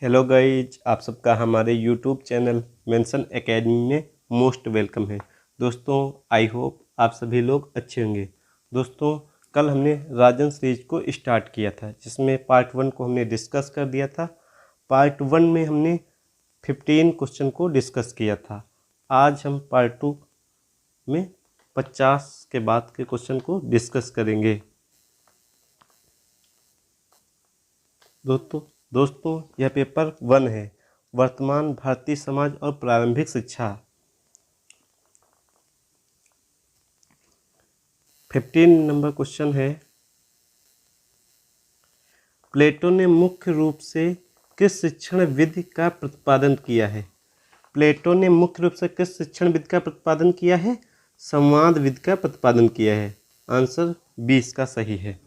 Hello guys, आप सबका हमारे यूट्यूब चैनल मेंशन एकेडमी में मोस्ट वेलकम है। दोस्तों, आई होप आप सभी लोग अच्छे होंगे। दोस्तों, कल हमने राजन सीरीज को स्टार्ट किया था, जिसमें पार्ट 1 को हमने डिस्कस कर दिया था। पार्ट 1 में हमने 15 क्वेश्चन को डिस्कस किया था। आज हम पार्ट 2 में 50 के बाद के क्वेश्चन को डिस्कस करेंगे। दोस्तों यह पेपर 1 है, वर्तमान भारतीय समाज और प्रारंभिक शिक्षा। 15 नंबर क्वेश्चन है, प्लेटो ने मुख्य रूप से किस शिक्षण विधि का प्रतिपादन किया है? प्लेटो ने मुख्य रूप से किस शिक्षण विधि का प्रतिपादन किया है? संवाद विधि का प्रतिपादन किया है। आंसर 20 का सही है।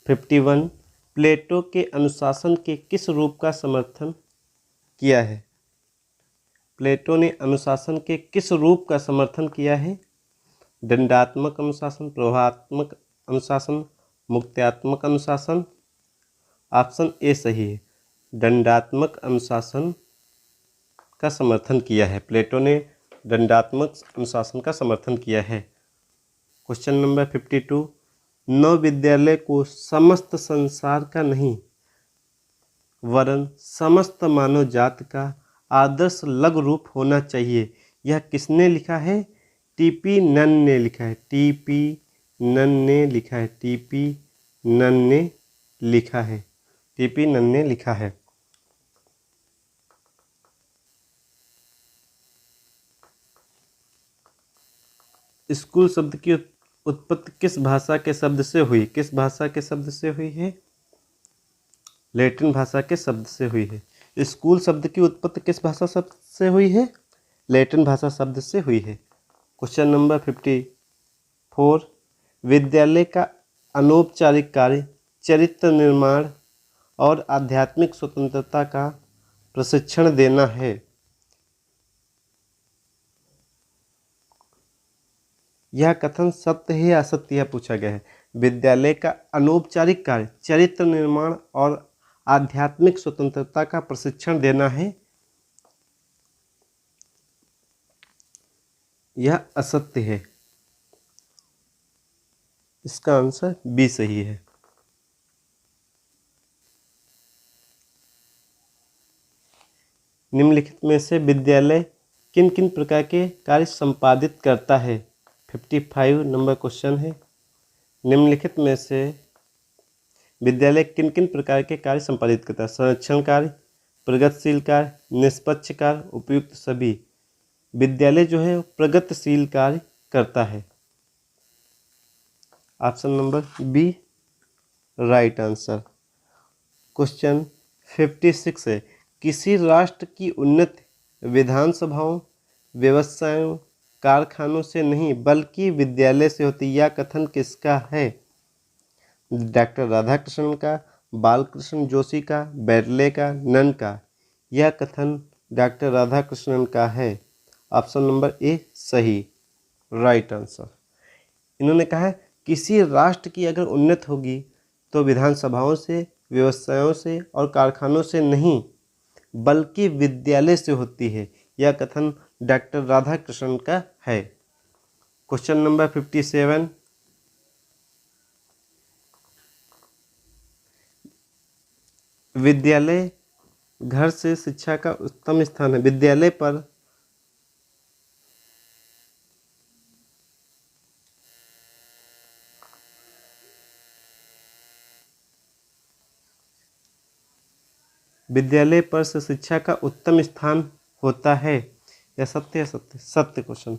51, प्लेटो के अनुशासन के किस रूप का समर्थन किया है? प्लेटो ने अनुशासन के किस रूप का समर्थन किया है? दंडात्मक अनुशासन, प्रवाहात्मक अनुशासन, मुक्त्यात्मक अनुशासन। ऑप्शन ए सही है, दंडात्मक अनुशासन का समर्थन किया है। प्लेटो ने दंडात्मक अनुशासन का समर्थन किया है। क्वेश्चन नंबर 52, नव विद्यालय को समस्त संसार का नहीं वरन समस्त मानव जाति का आदर्श लघु रूप होना चाहिए, यह किसने लिखा है? टीपी नन ने लिखा है। टीपी नन ने लिखा है। टीपी नन ने लिखा है। टीपी नन ने लिखा है। स्कूल शब्द की उत्पत्ति किस भाषा के शब्द से हुई? किस भाषा के शब्द से हुई है? लैटिन भाषा के शब्द से हुई है। स्कूल शब्द की उत्पत्ति किस भाषा शब्द से हुई है? लैटिन भाषा शब्द से हुई है। क्वेश्चन नंबर 54, विद्यालय का अनौपचारिक कार्य चरित्र निर्माण और आध्यात्मिक स्वतंत्रता का प्रशिक्षण देना है। यह कथन सत्य है या असत्य, यह पूछा गया है। विद्यालय का अनौपचारिक कार्य चरित्र निर्माण और आध्यात्मिक स्वतंत्रता का प्रशिक्षण देना है, यह असत्य है। इसका आंसर बी सही है। निम्नलिखित में से विद्यालय किन किन प्रकार के कार्य संपादित करता है? 55 नंबर क्वेश्चन है। निम्नलिखित में से विद्यालय किन किन प्रकार के कार्य संपादित करता है? संरक्षण कार्य, प्रगतिशील कार्य, निष्पक्ष कार्य, उपयुक्त सभी। विद्यालय जो है प्रगतिशील कार्य करता है। Option number B right answer. Question 56 है, किसी राष्ट्र की उन्नति विधानसभाओं, व्यवसायों, कारखानों से नहीं बल्कि विद्यालय से होती, यह कथन किसका है? डॉक्टर राधाकृष्णन का, बालकृष्ण जोशी का, बैरले का, नन का। यह कथन डॉक्टर राधाकृष्णन का है। ऑप्शन नंबर ए सही, राइट आंसर। इन्होंने कहा है किसी राष्ट्र की अगर उन्नति होगी तो विधानसभाओं से, व्यवसायों से और कारखानों से नहीं बल्कि विद्यालय से होती है। यह कथन डॉक्टर राधाकृष्णन का है। क्वेश्चन नंबर 57, विद्यालय घर से शिक्षा का उत्तम स्थान है। विद्यालय पर से शिक्षा का उत्तम स्थान होता है, यह सत्य है? सत्य, सत्य question.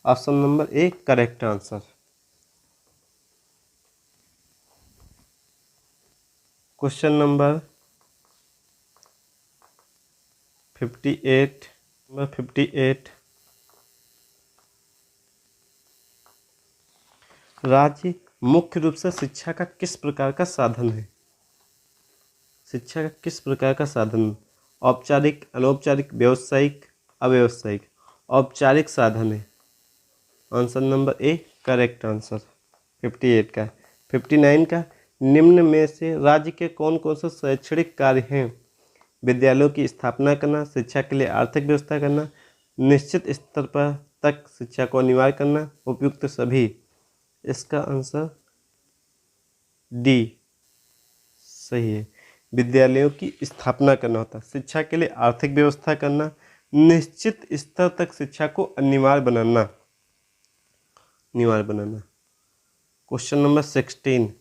Option number A correct answer. Question number 58, राज्य मुख्य रूप से शिक्षा का किस प्रकार का साधन है? शिक्षा का किस प्रकार का साधन? औपचारिक, अनौपचारिक, व्यावसायिक, अव्यावसायिक। औपचारिक साधन है। Answer number A correct answer 58 का। 59 का, निम्न में से राज्य के कौन कौन से शैक्षणिक कार्य हैं? विद्यालयों की स्थापना करना, शिक्षा के लिए आर्थिक व्यवस्था करना, निश्चित स्तर पर तक शिक्षा को अनिवार्य करना, उपयुक्त सभी। इसका आंसर डी सही है। विद्यालयों की स्थापना करना होता है, शिक्षा के लिए आर्थिक व्यवस्था करना, निश्चित स्तर तक शिक्षा को अनिवार्य बनाना। क्वेश्चन नंबर 16,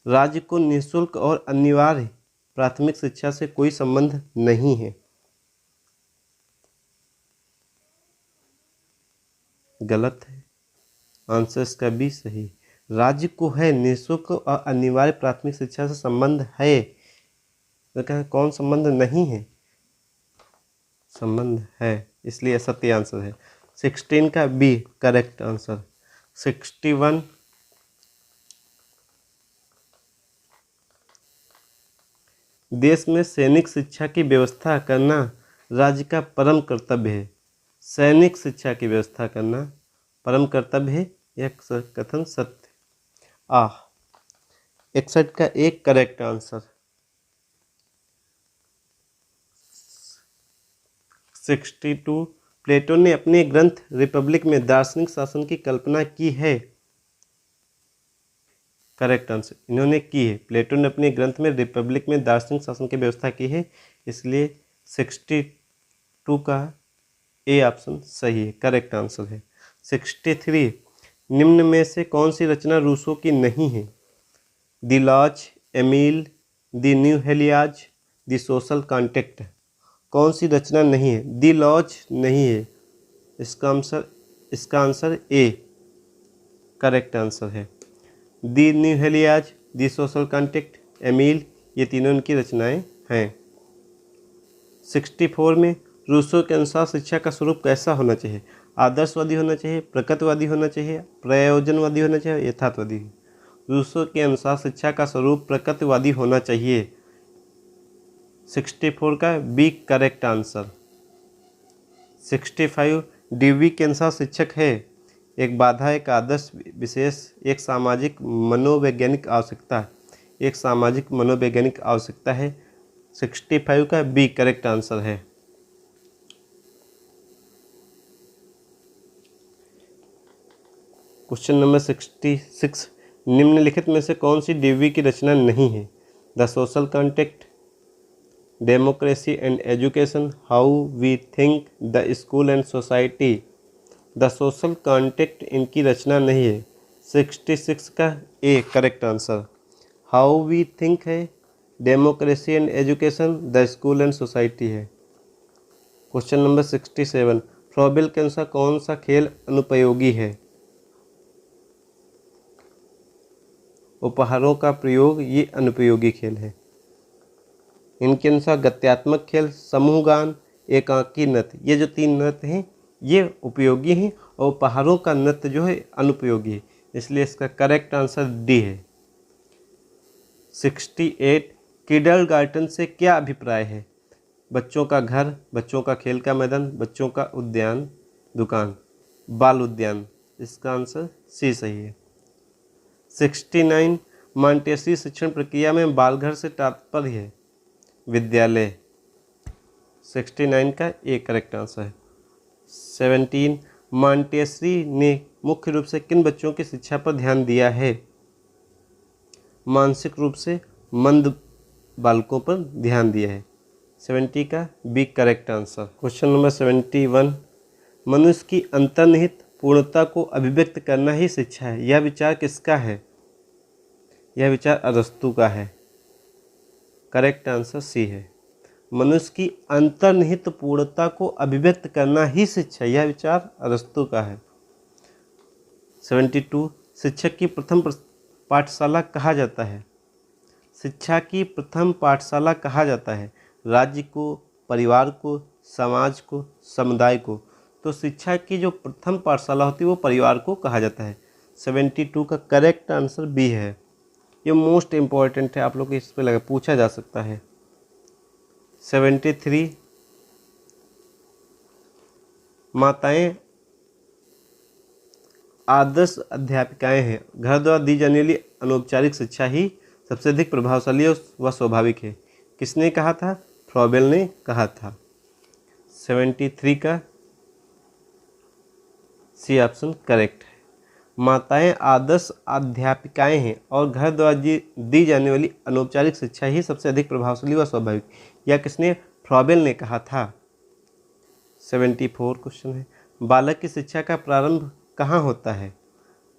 राज्य को निःशुल्क और अनिवार्य प्राथमिक शिक्षा से कोई संबंध नहीं है। गलत है, आंसर इसका बी सही। राज्य को है निःशुल्क और अनिवार्य प्राथमिक शिक्षा से संबंध है, तो क्या कौन संबंध नहीं है? संबंध है, इसलिए सत्य आंसर है। 16 का बी करेक्ट आंसर। 61, देश में सैनिक शिक्षा की व्यवस्था करना राज्य का परम कर्तव्य है। सैनिक शिक्षा की व्यवस्था करना परम कर्तव्य है, यह कथन सत्य। 61 का एक करेक्ट आंसर। 62, प्लेटो ने अपने ग्रंथ रिपब्लिक में दार्शनिक शासन की कल्पना की है। करेक्ट आंसर, इन्होंने की है। प्लेटो ने अपने ग्रंथ में रिपब्लिक में दार्शनिक शासन की व्यवस्था की है, इसलिए 62 का ए ऑप्शन सही है, करेक्ट आंसर है। 63, निम्न में से कौन सी रचना रूसो की नहीं है? The laws, Emile, the new Heloise, the social contract. कौन सी रचना नहीं है? द लॉज नहीं है, इसका आंसर ए करेक्ट आंसर है। The new Heloise, the social contract, Emile, ये तीनों इनकी रचनाएं हैं। 64 में रूसो के अनुसार शिक्षा का स्वरूप कैसा होना चाहिए? आदर्शवादी होना चाहिए, प्रकृतिवादी होना चाहिए, प्रयोजनवादी होना चाहिए, यथार्थवादी। रूसो के अनुसार शिक्षा का स्वरूप प्रकृतिवादी होना चाहिए। 64 का बी करेक्ट आंसर। 65, डीवी के अनुसार शिक्षक है एक बाधा, एक आदर्श विशेष, एक सामाजिक मनोवैज्ञानिक आवश्यकता, एक सामाजिक मनोवैज्ञानिक आवश्यकता है। 65 का बी करेक्ट आंसर है। क्वेश्चन नंबर 66, निम्नलिखित में से कौन सी डीवी की रचना नहीं है? The social contract, democracy and education, how we think, the school and society. The social contract इनकी रचना नहीं है। 66 का A correct answer. How we think है, democracy and education, the school and society है। क्वेश्चन नंबर 67, फ्रॉबेल के अनुसार कौन सा खेल अनुपयोगी है? उपहारों का प्रयोग, ये अनुपयोगी खेल है। इनके अनुसार गत्यात्मक खेल, समूह गान, एकांकी नृत्य, ये जो 3 नृत्य हैं ये उपयोगी हैं और उपहारों का नृत्य जो है अनुपयोगी है, इसलिए इसका करेक्ट आंसर डी है। 68, किंडरगार्टन से क्या अभिप्राय है? बच्चों का घर, बच्चों का खेल का मैदान, बच्चों का उद्यान, दुकान, बाल उद्यान। इसका आंसर सी सही है। 69, मॉन्टेसरी शिक्षण प्रक्रिया में बालघर से तात्पर्य है विद्यालय। 69 का ए करेक्ट आंसर है। 17, मॉन्टेसरी ने मुख्य रूप से किन बच्चों की शिक्षा पर ध्यान दिया है? मानसिक रूप से मंद बालकों पर ध्यान दिया है। 70 का B correct answer. Question number 71, मनुष्य की अंतर्निहित पूर्णता को अभिव्यक्त करना ही शिक्षा है, यह विचार किसका है? यह विचार अरस्तू का है। करेक्ट आंसर सी है। मनुष्य की अंतर्निहित पूर्णता को अभिव्यक्त करना ही शिक्षा, यह विचार अरस्तू का है। 72, शिक्षक की प्रथम पाठशाला कहा जाता है? शिक्षा की प्रथम पाठशाला कहा जाता है राज्य को, परिवार को, समाज को, समुदाय को। तो शिक्षा की जो प्रथम पाठशाला होती है वो परिवार को कहा जाता है। 72 का करेक्ट आंसर बी है। ये मोस्ट इम्पॉर्टेंट है, आप लोग इस पर लगा पूछा जा सकता है। 73, माताएं आदर्श अध्यापिकाएं हैं। घर द्वारा दी जाने वाली अनौपचारिक शिक्षा ही सबसे अधिक प्रभावशाली व स्वाभाविक है। किसने कहा था? फ्रॉबेल ने कहा था। 73 का सी ऑप्शन करेक्ट है। माताएं आदर्श अध्यापिकाएं हैं और घर द्वारा दी जाने वाली अनौपचारिक शिक्षा ही सबसे अधिक प्रभावशाली व स्वाभाविक। यह किसने? फ्रॉबेल ने कहा था। 74 क्वेश्चन है, बालक की शिक्षा का प्रारंभ कहाँ होता है?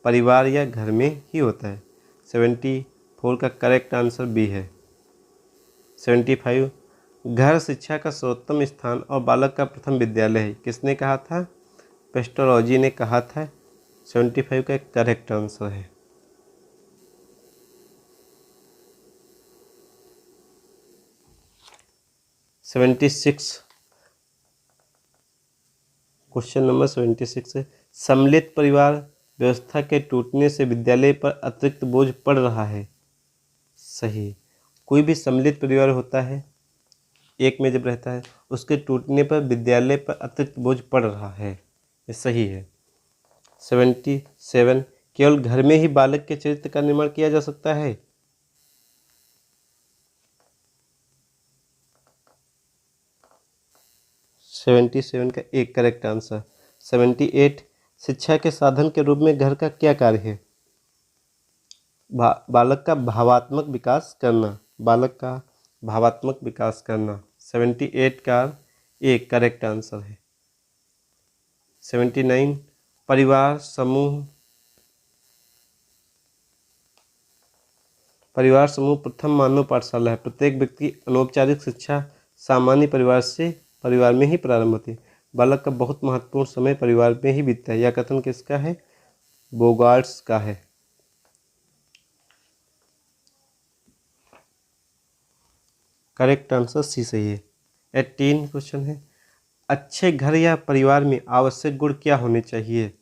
परिवार या घर में ही होता है। 74 का करेक्ट आंसर बी है। 75 घर शिक्षा का सर्वोत्तम स्थान और बालक का प्रथम विद्यालय है। किसने कहा था? पेस्टोलॉजी ने कहा था। 75 का करेक्ट आंसर है। 76 क्वेश्चन नंबर 76 है, सम्मिलित परिवार व्यवस्था के टूटने से विद्यालय पर अतिरिक्त बोझ पड़ रहा है। सही। कोई भी सम्मिलित परिवार होता है, एक में जब रहता है, उसके टूटने पर विद्यालय पर अतिरिक्त बोझ पड़ रहा है। ये सही है। 77 केवल घर में ही बालक के चरित्र का निर्माण किया जा सकता है। सेवेंटी सेवन का एक करेक्ट आंसर। 78 शिक्षा के साधन के रूप में घर का क्या कार्य है? बालक का भावात्मक विकास करना। बालक का भावात्मक विकास करना। 78 का एक करेक्ट आंसर है। 79 परिवार समूह प्रथम मानव पाठशाला है। प्रत्येक व्यक्ति अनौपचारिक शिक्षा सामान्य परिवार में ही प्रारंभ होती है। बालक का बहुत महत्वपूर्ण समय परिवार में ही बीतता है। यह कथन किसका है? बोगार्ट्स का है। करेक्ट आंसर सी सही है। 18 क्वेश्चन है, अच्छे घर या परिवार में आवश्यक गुण क्या होने चाहिए?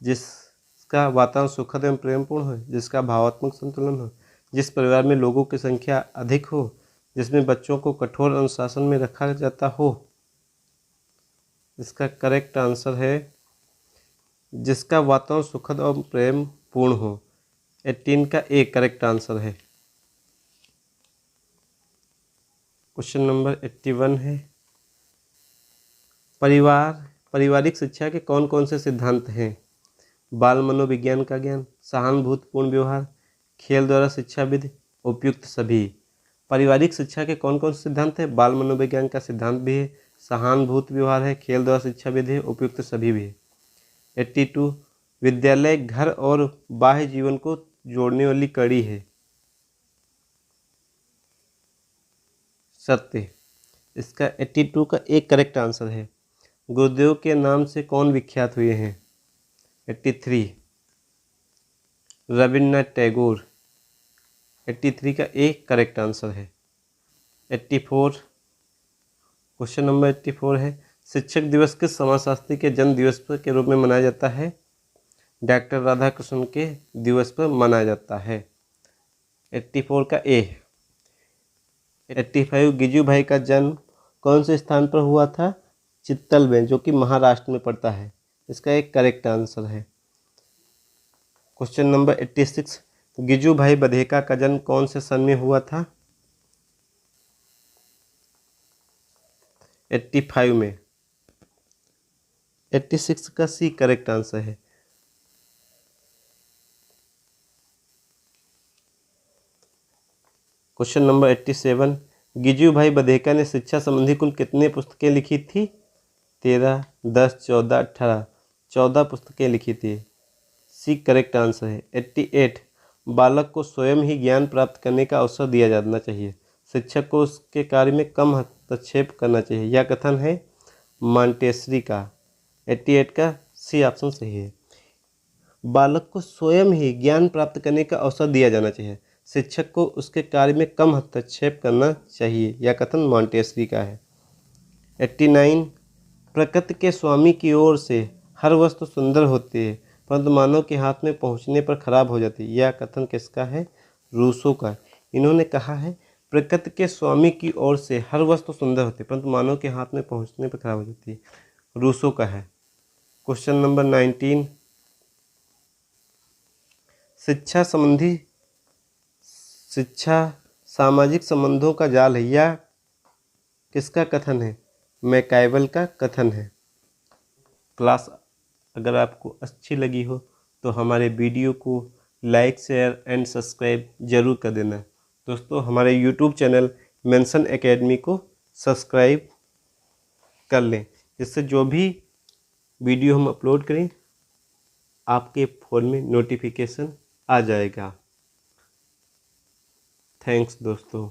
जिसका वातावरण सुखद एवं प्रेमपूर्ण हो, जिसका भावात्मक संतुलन हो, जिस परिवार में लोगों की संख्या अधिक हो, जिसमें बच्चों को कठोर अनुशासन में रखा जाता हो। इसका करेक्ट आंसर है जिसका वातावरण सुखद और प्रेम पूर्ण हो। 18 का एक करेक्ट आंसर है। क्वेश्चन नंबर 81 है, पारिवारिक शिक्षा के कौन कौन से सिद्धांत हैं? बाल मनोविज्ञान का ज्ञान, सहानुभूतिपूर्ण व्यवहार, खेल द्वारा शिक्षा विधि, उपयुक्त सभी। पारिवारिक शिक्षा के कौन कौन से सिद्धांत हैं? बाल मनोविज्ञान का सिद्धांत भी है, सहानुभूति व्यवहार है, खेल द्वारा शिक्षा विधि है, उपयुक्त सभी भी है। 82 विद्यालय घर और बाह्य जीवन को जोड़ने वाली कड़ी है। सत्य। इसका 82 का एक करेक्ट आंसर है। गुरुदेव के नाम से कौन विख्यात हुए हैं? 83 रविन्द्रनाथ टैगोर। 83 का एक करेक्ट आंसर है। 84 क्वेश्चन नंबर 84 है, शिक्षक दिवस किस समाजशास्त्री के जन्म दिवस पर के रूप में मनाया जाता है? डॉक्टर राधाकृष्णन के दिवस पर मनाया जाता है। 84 का ए। 85 गिजू भाई का जन्म कौन से स्थान पर हुआ था? चित्तल में, जो कि महाराष्ट्र में पड़ता है। इसका एक करेक्ट आंसर है। क्वेश्चन नंबर 86 गिजू भाई बधेका का जन्म कौन से सन में हुआ था? 85 में। 86 का सी करेक्ट आंसर है। क्वेश्चन नंबर 87 गिजू भाई बधेका ने शिक्षा संबंधी कुल कितने पुस्तकें लिखी थी? 13, 10, 14, 18। 14 पुस्तकें लिखी थी। सी करेक्ट आंसर है। 88 बालक को स्वयं ही ज्ञान प्राप्त करने का अवसर दिया जाना चाहिए। शिक्षक को उसके कार्य में कम हस्तक्षेप करना चाहिए। यह कथन है मॉन्टेसरी का। 88 का सी ऑप्शन सही है। बालक को स्वयं ही ज्ञान प्राप्त करने का अवसर दिया जाना चाहिए। शिक्षक को उसके कार्य में कम हस्तक्षेप करना चाहिए। यह कथन मॉन्टेसरी का है। 89 प्रकृति के स्वामी की ओर से हर वस्तु सुंदर होती है, परंतु मानव के हाथ में पहुंचने पर खराब हो जाती है। यह कथन किसका है? रूसो का। इन्होंने कहा है प्रकृति के स्वामी की ओर से हर वस्तु सुंदर होती है, परंतु मानव के हाथ में पहुंचने पर खराब हो जाती है। रूसो का है। क्वेश्चन नंबर 19 शिक्षा सामाजिक संबंधों का जाल है, यह किसका कथन है? मैकाइवल का कथन है। क्लास अगर आपको अच्छी लगी हो तो हमारे वीडियो को लाइक, शेयर एंड सब्सक्राइब जरूर कर देना। दोस्तों, हमारे यूट्यूब चैनल मेंशन एकेडमी को सब्सक्राइब कर लें, जिससे जो भी वीडियो हम अपलोड करें आपके फ़ोन में नोटिफिकेशन आ जाएगा। थैंक्स दोस्तों।